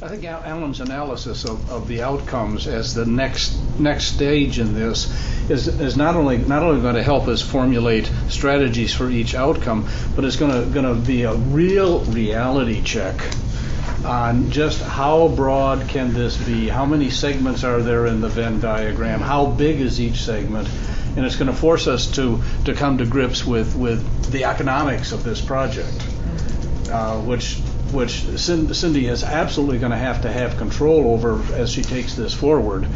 I think Alan's analysis of the outcomes as the next stage in this is not only going to help us formulate strategies for each outcome, but it's going to be a real reality check on just how broad can this be, how many segments are there in the Venn diagram, how big is each segment, and it's going to force us to come to grips with the economics of this project, which Cindy is absolutely going to have control over as she takes this forward.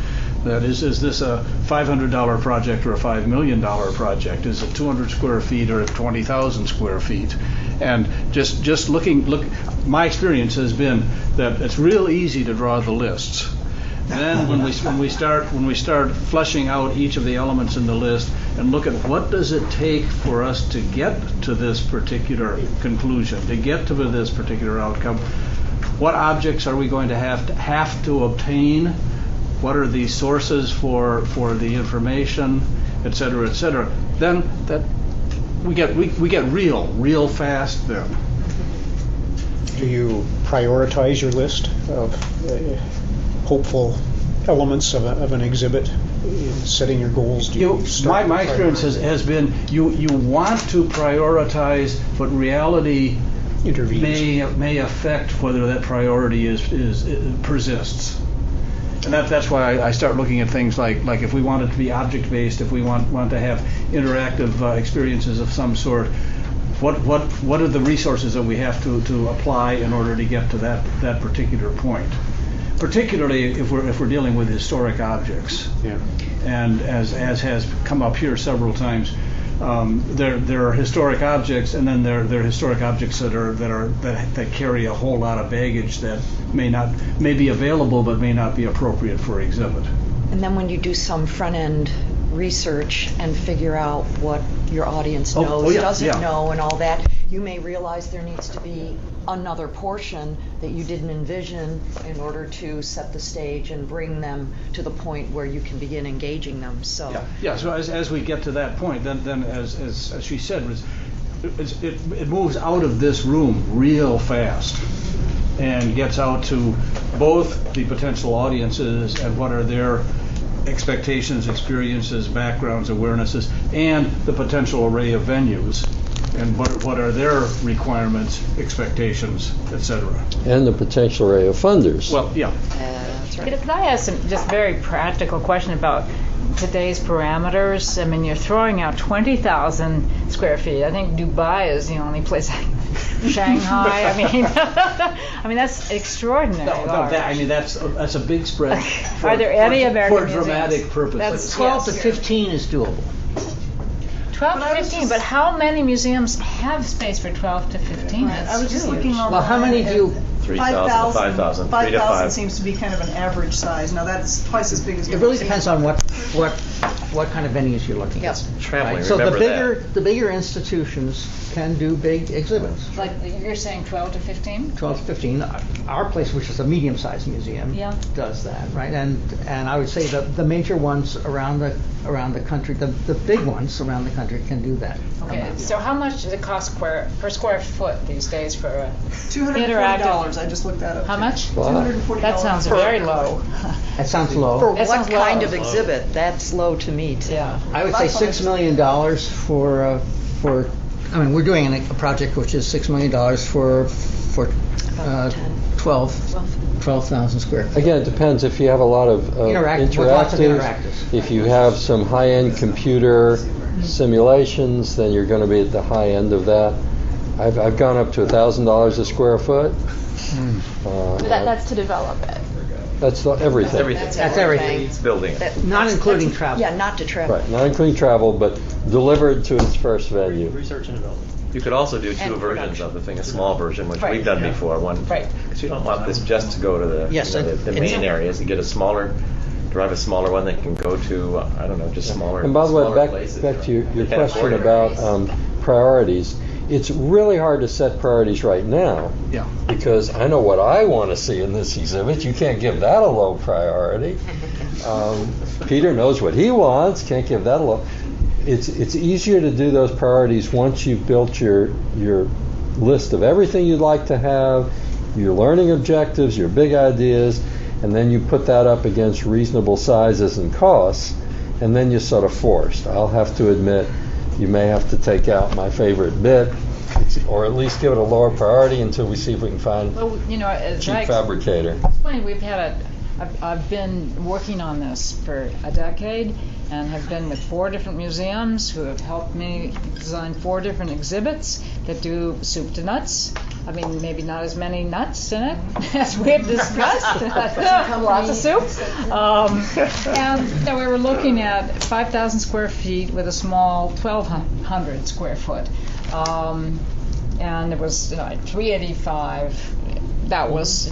That is this a $500 project or a $5 million project? Is it 200 square feet or 20,000 square feet? And just look, my experience has been that it's real easy to draw the lists. Then when we start fleshing out each of the elements in the list and look at what does it take for us to get to this particular conclusion, to get to this particular outcome, what objects are we going to have to obtain, what are the sources for the information, et cetera, then that we get real fast then. Do you prioritize your list of hopeful elements of an exhibit in setting your goals? My experience has been you want to prioritize, but reality intervenes. may affect whether that priority persists. And that's why I start looking at things like if we want it to be object-based, if we want to have interactive experiences of some sort, what are the resources that we have to apply in order to get to that particular point? Particularly if we're dealing with historic objects. Yeah. And as has come up here several times, there are historic objects, and then there are historic objects that carry a whole lot of baggage that may be available but may not be appropriate for exhibit. And then when you do some front end research and figure out what your audience knows, doesn't know, and all that, you may realize there needs to be another portion that you didn't envision in order to set the stage and bring them to the point where you can begin engaging them. So so as we get to that point, then as she said, it moves out of this room real fast and gets out to both the potential audiences and what are their expectations, experiences, backgrounds, awarenesses, and the potential array of venues. And what are their requirements, expectations, etc. And the potential array of funders. Well, yeah. that's right. Could I ask some just very practical question about today's parameters? I mean, you're throwing out 20,000 square feet. I think Dubai is the only place. Shanghai. I mean, that's extraordinary. That's a big spread. Are there any American for dramatic purposes? That's 12 to 15 is doable. 12 to 15, but how many museums have space for 12 to 15? Right. I was just looking over. Well, how many do you? 3,000 to 5,000. 5,000 seems to be kind of an average size. Now that's twice as big as. It really depends on what kind of venues you're looking at. Traveling, So remember the bigger institutions can do big exhibits. Like you're saying 12 to 15? 12 to 15. Our place, which is a medium-sized museum, does that, right? And I would say that the major ones around the country, the big ones around the country can do that. Okay, so how much does it cost per square foot these days for a $240. I just looked that up. How much? $240. That sounds very low. That sounds low. For That what sounds kind low. of exhibit? That's low to me, too. Yeah. I would say $6 million for. I mean, we're doing a project which is $6 million for 12,000 square feet. Again, it depends if you have a lot of With lots of interactives. If you have some high-end computer simulations, then you're going to be at the high end of that. I've gone up to $1,000 a square foot. That's to develop it. That's everything. That's everything. It's building it. Not including travel. Yeah, not to travel. Right, not including travel, but delivered to its first venue. Research and development. You could also do two And versions production. of the thing, a small version, which Right. we've done before. One, Right. because you don't want this just to go to the, Yes, the main areas. You get drive a smaller one that can go to, I don't know, just smaller. And by the way, smaller places, back to your that can question afford it. about priorities, it's really hard to set priorities right now. Yeah. Because I know what I want to see in this exhibit. You can't give that a low priority. Peter knows what he wants. Can't give that a low. It's easier to do those priorities once you've built your list of everything you'd like to have, your learning objectives, your big ideas, and then you put that up against reasonable sizes and costs, and then you're sort of forced. I'll have to admit, you may have to take out my favorite bit, or at least give it a lower priority until we see if we can find a cheap fabricator. I've been working on this for a decade and have been with 4 different museums who have helped me design 4 different exhibits that do soup to nuts. I mean, maybe not as many nuts in it as we have discussed. Lots of soup. And we were looking at 5,000 square feet with a small 1,200 square foot. And it was 385. That was,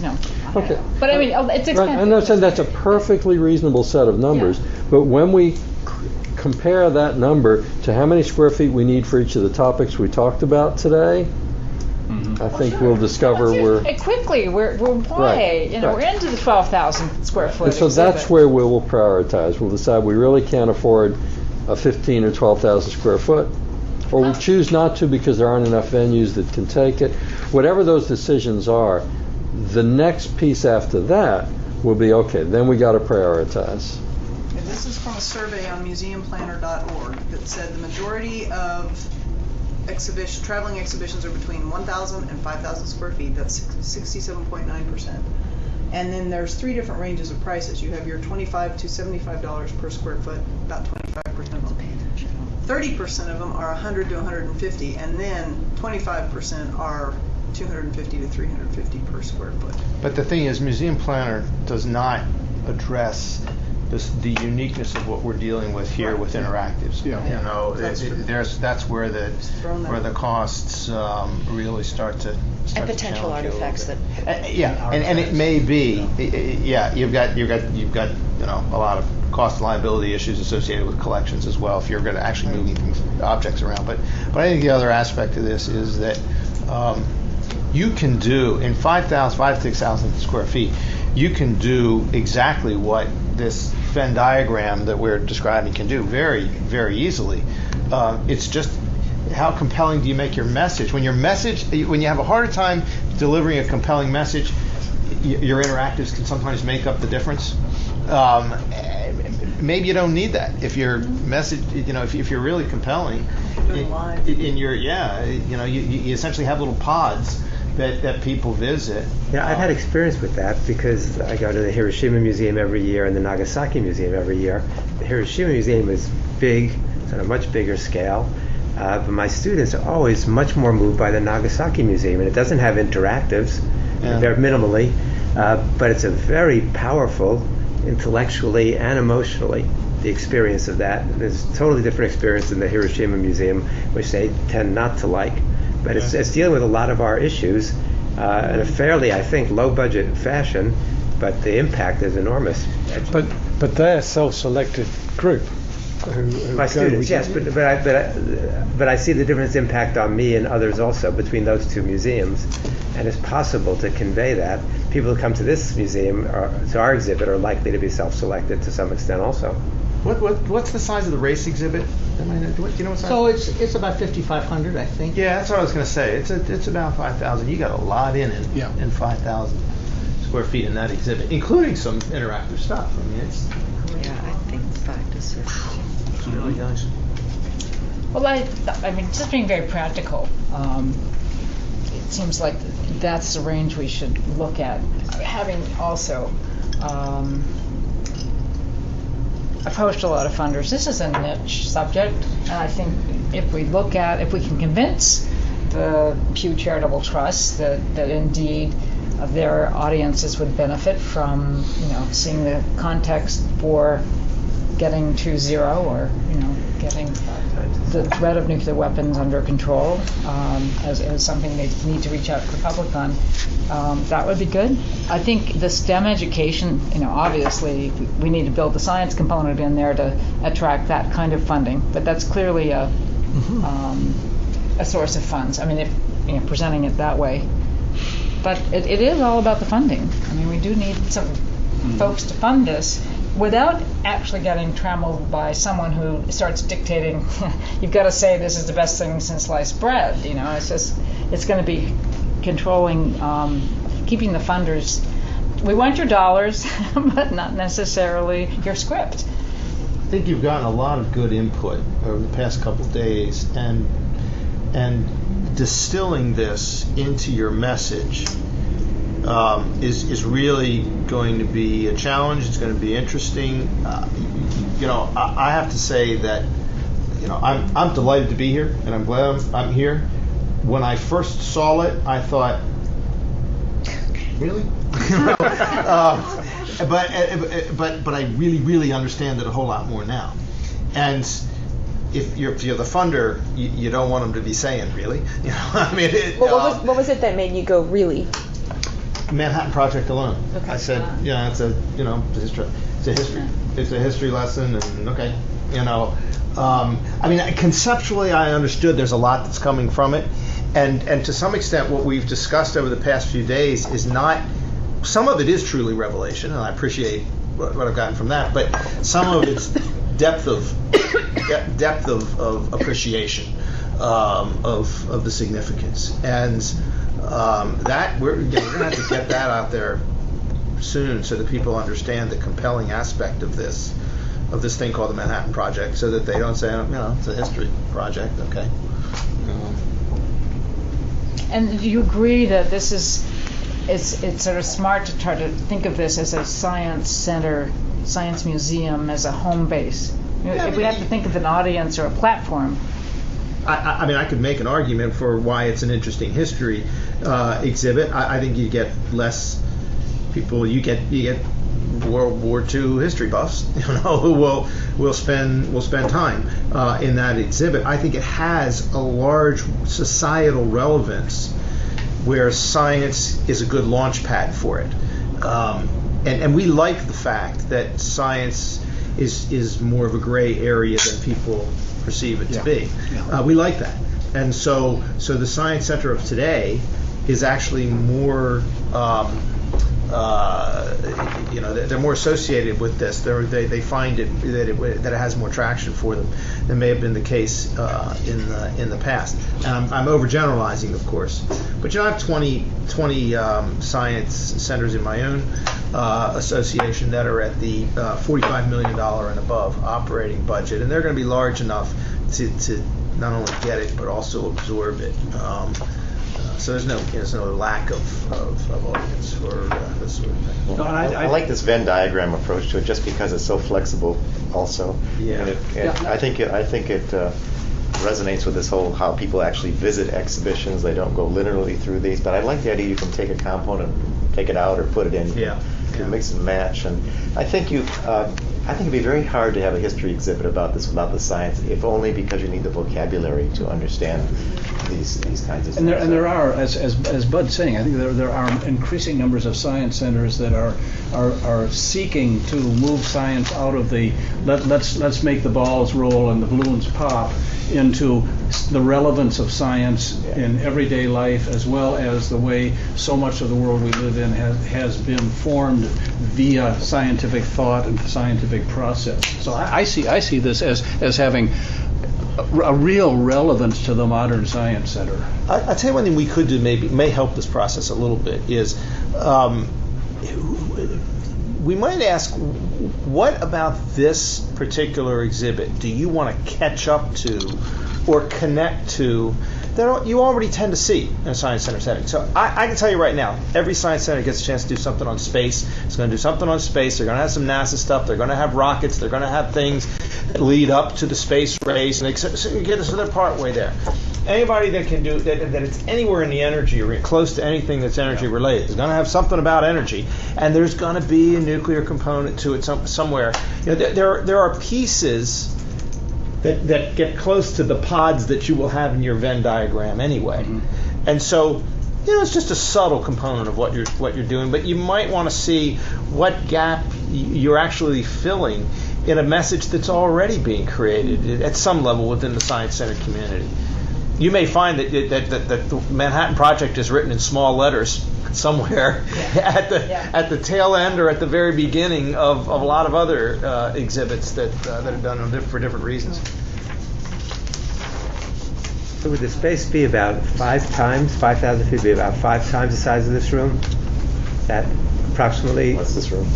Okay. But I mean, it's expensive. Right. I'm not saying that's a perfectly reasonable set of numbers, but when we compare that number to how many square feet we need for each of the topics we talked about today, I think we'll discover quickly we're way, we're into the 12,000 square foot. And so exhibit. that's where we'll prioritize. We'll decide we really can't afford a 15 or 12,000 square foot, or we choose not to because there aren't enough venues that can take it. Whatever those decisions are, the next piece after that will be, okay, then we got to prioritize. And this is from a survey on museumplanner.org that said the majority of traveling exhibitions are between 1,000 and 5,000 square feet. That's 67.9%. And then there's 3 different ranges of prices. You have your $25 to $75 per square foot, about 25% of them. 30% of them are 100 to 150, and then 25% are 250 to 350 per square foot. But the thing is, Museum Planner does not address the uniqueness of what we're dealing with here with interactives. Yeah. That's where the costs really start to and potential artifacts that. And it may be, you've got a lot of cost and liability issues associated with collections as well if you're going to actually moving objects around. But I think the other aspect of this is that you can do in 6,000 square feet, you can do exactly what this Venn diagram that we're describing can do very, very easily. It's just how compelling do you make your message? When you have a harder time delivering a compelling message, your interactives can sometimes make up the difference. Maybe you don't need that if your message, if you're really compelling, you essentially have little pods that people visit. Yeah, I've had experience with that because I go to the Hiroshima Museum every year and the Nagasaki Museum every year. The Hiroshima Museum is big, it's on a much bigger scale, but my students are always much more moved by the Nagasaki Museum, and it doesn't have interactives, very minimally, but it's a very powerful, intellectually and emotionally, the experience of that. There's a totally different experience than the Hiroshima Museum, which they tend not to like. But it's dealing with a lot of our issues in a fairly, I think, low-budget fashion, but the impact is enormous. But they're a self-selected group. My students, yes, but I see the difference impact on me and others also between those 2 museums, and it's possible to convey that. People who come to this museum, to our exhibit, are likely to be self-selected to some extent also. What's the size of the race exhibit? Do you know what size? So it's about 5,500, I think. Yeah, that's what I was going to say. It's about 5,000. You got a lot in 5,000 square feet in that exhibit, including some interactive stuff. I mean, it's. Yeah, I think 5 to 6. It's really nice. Well, I mean, just being very practical, it seems like that's the range we should look at. Having also approached a lot of funders, this is a niche subject, and I think if we can convince the Pew Charitable Trust that indeed their audiences would benefit from, seeing the context for getting to zero, or getting the threat of nuclear weapons under control as something they need to reach out to the public on. That would be good. I think the STEM education, obviously we need to build the science component in there to attract that kind of funding, but that's clearly a source of funds. I mean, if presenting it that way. But it is all about the funding. I mean, we do need some folks to fund this without actually getting trammeled by someone who starts dictating, you've got to say this is the best thing since sliced bread. It's going to be controlling, keeping the funders. We want your dollars, but not necessarily your script. I think you've gotten a lot of good input over the past couple of days, and distilling this into your message is really going to be a challenge. It's going to be interesting. I have to say that I'm delighted to be here, and I'm glad I'm here. When I first saw it, I thought, really? But I really understand it a whole lot more now. And if you're the funder, you don't want them to be saying really. What was it that made you go really? Manhattan Project alone. Okay. I said, it's a history lesson, and okay, conceptually I understood there's a lot that's coming from it, and to some extent what we've discussed over the past few days is not. Some of it is truly revelation, and I appreciate what I've gotten from that. But some of it's depth of appreciation of the significance, and that we're going to have to get that out there soon, so that people understand the compelling aspect of this thing called the Manhattan Project, so that they don't say, it's a history project, okay. And do you agree that this is? It's sort of smart to try to think of this as a science center, science museum as a home base. If we have to think of an audience or a platform. I could make an argument for why it's an interesting history exhibit. I think you get less people. You get World War II history buffs, who will spend time in that exhibit. I think it has a large societal relevance, where science is a good launch pad for it. And we like the fact that science is more of a gray area than people perceive it to be. Yeah. We like that. And so the Science Center of today is actually more, they're more associated with this. They find that it has more traction for them than may have been the case in the past. And I'm overgeneralizing, of course, but I have 20 science centers in my own association that are at the $45 million and above operating budget, and they're going to be large enough to not only get it but also absorb it. So there's no lack of audience for this sort of thing. No, I like this Venn diagram approach to it, just because it's so flexible. Also, yeah. I think it resonates with this whole how people actually visit exhibitions. They don't go linearly through these, but I like the idea you can take a component, take it out, or put it in. Yeah. To mix and match, and I think it'd be very hard to have a history exhibit about this without the science, if only because you need the vocabulary to understand these kinds of things. And there are, as Bud's saying, I think there are increasing numbers of science centers that are seeking to move science out of the let's make the balls roll and the balloons pop into the relevance of science in everyday life, as well as the way so much of the world we live in has been formed via scientific thought and scientific process. So I see this as having a real relevance to the modern science center. I'll tell you one thing we could do may help this process a little bit is we might ask, what about this particular exhibit do you want to catch up to or connect to that you already tend to see in a science center setting? So I can tell you right now, every science center gets a chance to do something on space. It's going to do something on space. They're going to have some NASA stuff. They're going to have rockets. They're going to have things that lead up to the space race, and they're part way there. Anybody that can do that it's anywhere in the energy or close to anything that's energy related is going to have something about energy, and there's going to be a nuclear component to it somewhere. There are pieces that get close to the pods that you will have in your Venn diagram anyway. Mm-hmm. And so, it's just a subtle component of what you're doing, but you might want to see what gap you're actually filling in a message that's already being created at some level within the Science Center community. You may find that the Manhattan Project is written in small letters somewhere at the tail end or at the very beginning of a lot of other exhibits that are done for different reasons. So would the space be about 5,000 feet, be about 5 times the size of this room? That approximately What's this room?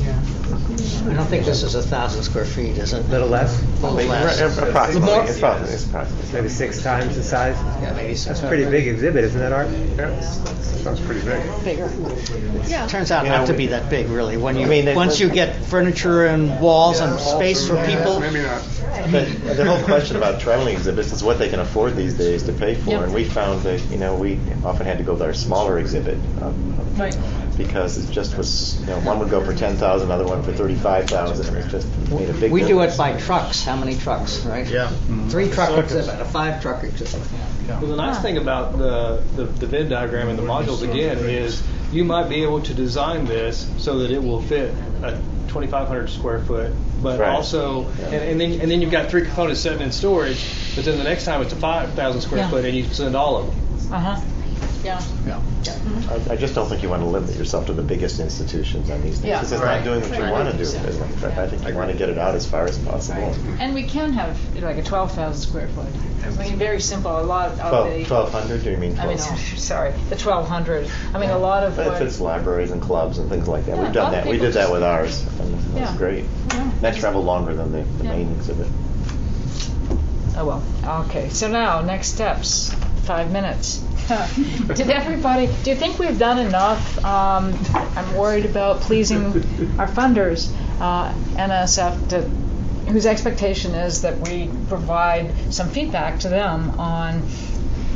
I don't think this is 1,000 square feet, is it? a little less, Approximately. More? It's approximately. maybe 6 times the size. Yeah, maybe so. That's a pretty big exhibit, isn't that, Art? Sounds pretty big. Bigger. Yeah. Turns out You not know, to be that big, really. When you I mean, once you get furniture and walls and space for people. Maybe not. But the whole question about traveling exhibits is what they can afford these days to pay for, Yep. and we found that we often had to go with our smaller exhibit because it just was one would go for 10,000, another one for 35,000, and it just made a big. We do it difference. by trucks. How many trucks, right? Yeah. 3 truck exhibit, a 5 truck exhibit. Well, the nice thing about the Venn diagram and the modules again is you might be able to design this so that it will fit a 2,500 square foot, but Right. also, and then you've got 3 components sitting in storage, but then the next time it's a 5,000 square Yeah. foot and you send all of them. Yeah. I just don't think you want to limit yourself to the biggest institutions on these things Yeah. because it's Right. not doing what you Right. want to do. I think you want to get it out as far as possible. And we can have like a 12,000 square foot. I mean, very simple. A lot of the. 1,200? Do you mean 12? I mean, sorry, the 1,200. I mean, a lot of. But it's libraries and clubs and things like that. Yeah, We've a done lot of that. We people did that just- with ours, and it was Yeah. great. Yeah. That traveled longer than the Yeah. main exhibit. Oh well. Okay. So now, next steps. 5 minutes. Did everybody? Do you think we've done enough? I'm worried about pleasing our funders, NSF, whose expectation is that we provide some feedback to them on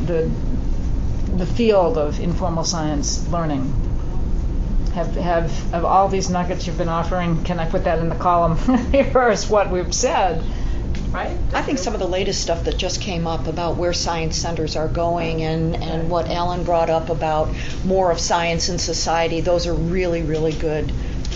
the field of informal science learning. Have all these nuggets you've been offering? Can I put that in the column? Here's what we've said. Right? I think some of the latest stuff that just came up about where science centers are going and what Alan brought up about more of science in society, those are really, really good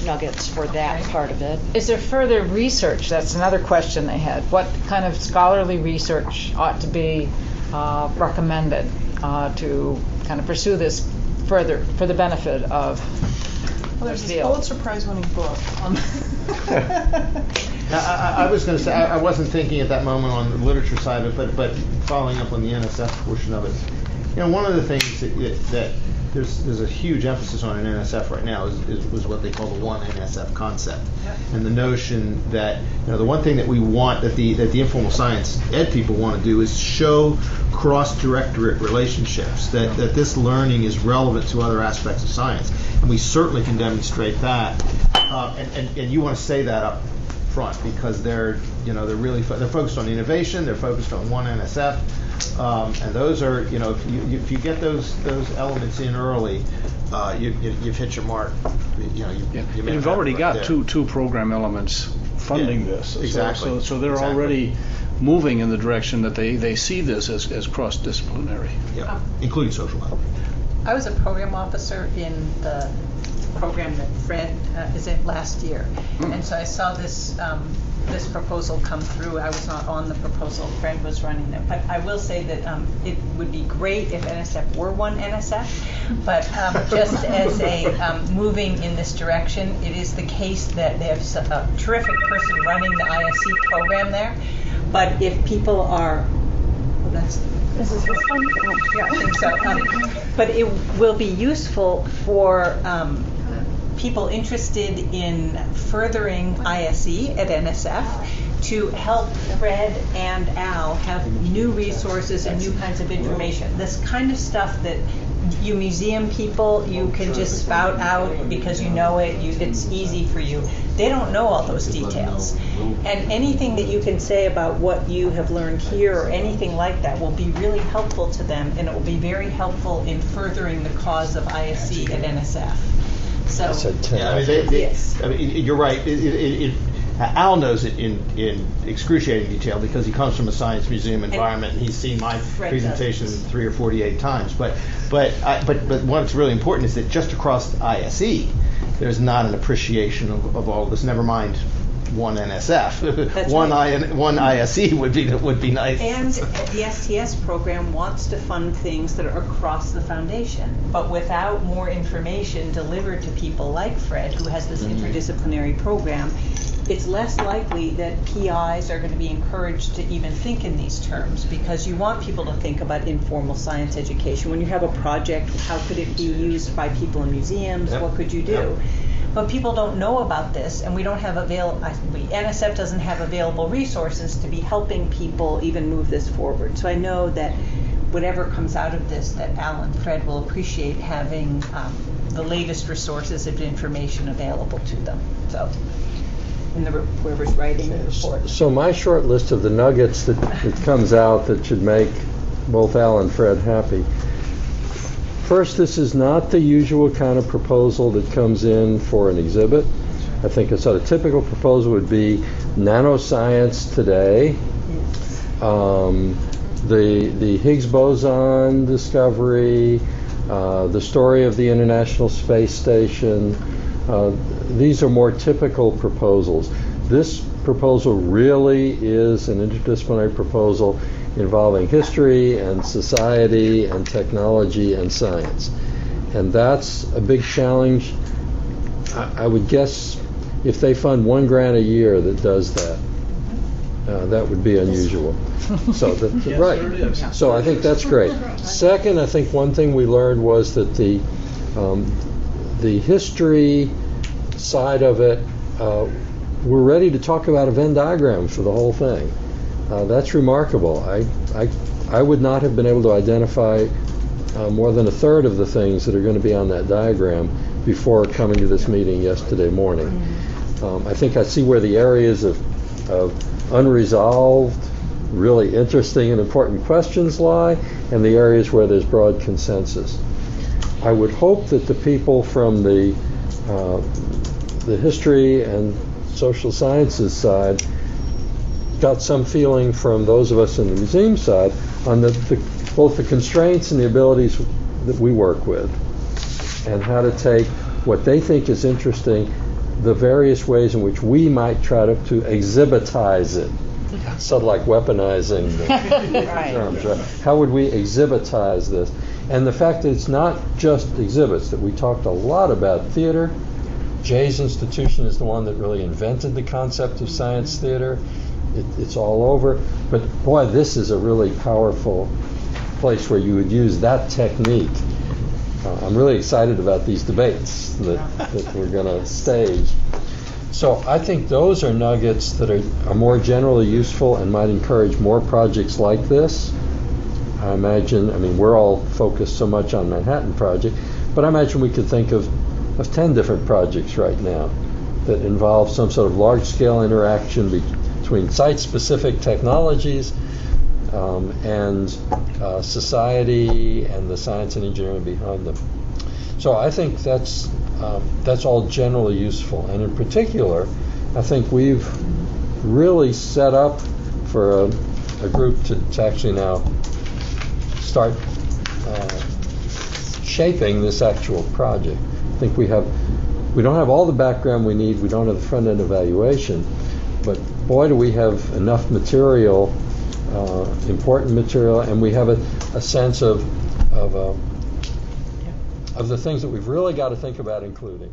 nuggets for that part of it. Is there further research? That's another question they had. What kind of scholarly research ought to be recommended to kind of pursue this further for the benefit of Well, there's the this field? Pulitzer Prize winning book on. I was going to say, I wasn't thinking at that moment on the literature side of it, but following up on the NSF portion of it, one of the things that there's a huge emphasis on in NSF right now is what they call the one NSF concept, and the notion that the one thing that we want that the informal science ed people want to do is show cross-directorate relationships, that this learning is relevant to other aspects of science, and we certainly can demonstrate that, and you want to say that up front because they're really they're focused on innovation, they're focused on one NSF. And those are, if you get those elements in early, you've hit your mark. And you've already got two program elements funding this. Exactly. So they're already moving in the direction that they see this as cross-disciplinary. Yeah, including social health. I was a program officer in the program that Fred is in last year, and so I saw this this proposal come through. I was not on the proposal. Fred was running it, but I will say that it would be great if NSF were one NSF. But just as a moving in this direction, it is the case that they have a terrific person running the ISC program there. But if people are, this is this one? Yeah, I think so. But it will be useful for people interested in furthering ISE at NSF to help Fred and Al have new resources and new kinds of information. This kind of stuff that you museum people, you can just spout out because you know it, it's easy for you. They don't know all those details. And anything that you can say about what you have learned here or anything like that will be really helpful to them, and it will be very helpful in furthering the cause of ISE at NSF. So, you're right. Al knows it in excruciating detail because he comes from a science museum environment and he's seen my presentation 3 or 48 times. But what's really important is that just across ISE, there's not an appreciation of all this. Never mind one NSF. One ISE would be nice. And the STS program wants to fund things that are across the foundation, but without more information delivered to people like Fred, who has this interdisciplinary program, it's less likely that PIs are going to be encouraged to even think in these terms, because you want people to think about informal science education. When you have a project, how could it be used by people in museums? What could you do? But people don't know about this, and we don't have NSF doesn't have available resources to be helping people even move this forward. So I know that whatever comes out of this, that Al and Fred will appreciate having the latest resources of information available to them. So, whoever's writing the report. So my short list of the nuggets that comes out that should make both Al and Fred happy. First, this is not the usual kind of proposal that comes in for an exhibit. I think a sort of typical proposal would be nanoscience today, the Higgs boson discovery, the story of the International Space Station. These are more typical proposals. This proposal really is an interdisciplinary proposal involving history and society and technology and science. And that's a big challenge. I would guess if they fund one grant a year that does that, that would be unusual. So Yes, right. there it is. So I think that's great. Second, I think one thing we learned was that the history side of it, we're ready to talk about a Venn diagram for the whole thing. That's remarkable. I would not have been able to identify more than a third of the things that are going to be on that diagram before coming to this meeting yesterday morning. I think I see where the areas of unresolved, really interesting and important questions lie, and the areas where there's broad consensus. I would hope that the people from the history and social sciences side got some feeling from those of us in the museum side on both the constraints and the abilities that we work with, and how to take what they think is interesting, the various ways in which we might try to exhibitize it. Sort of like weaponizing the terms, right? How would we exhibitize this? And the fact that it's not just exhibits, that we talked a lot about theater. Jay's institution is the one that really invented the concept of science theater. It's all over. But boy, this is a really powerful place where you would use that technique. I'm really excited about these debates that we're going to stage. So I think those are nuggets that are more generally useful and might encourage more projects like this. I mean, we're all focused so much on Manhattan Project, but I imagine we could think of 10 different projects right now that involve some sort of large-scale interaction between site-specific technologies and society and the science and engineering behind them. So I think that's all generally useful. And in particular, I think we've really set up for a group to actually now start shaping this actual project. I think we don't have all the background we need, we don't have the front-end evaluation, but boy, do we have enough material, important material, and we have a sense of the things that we've really got to think about including.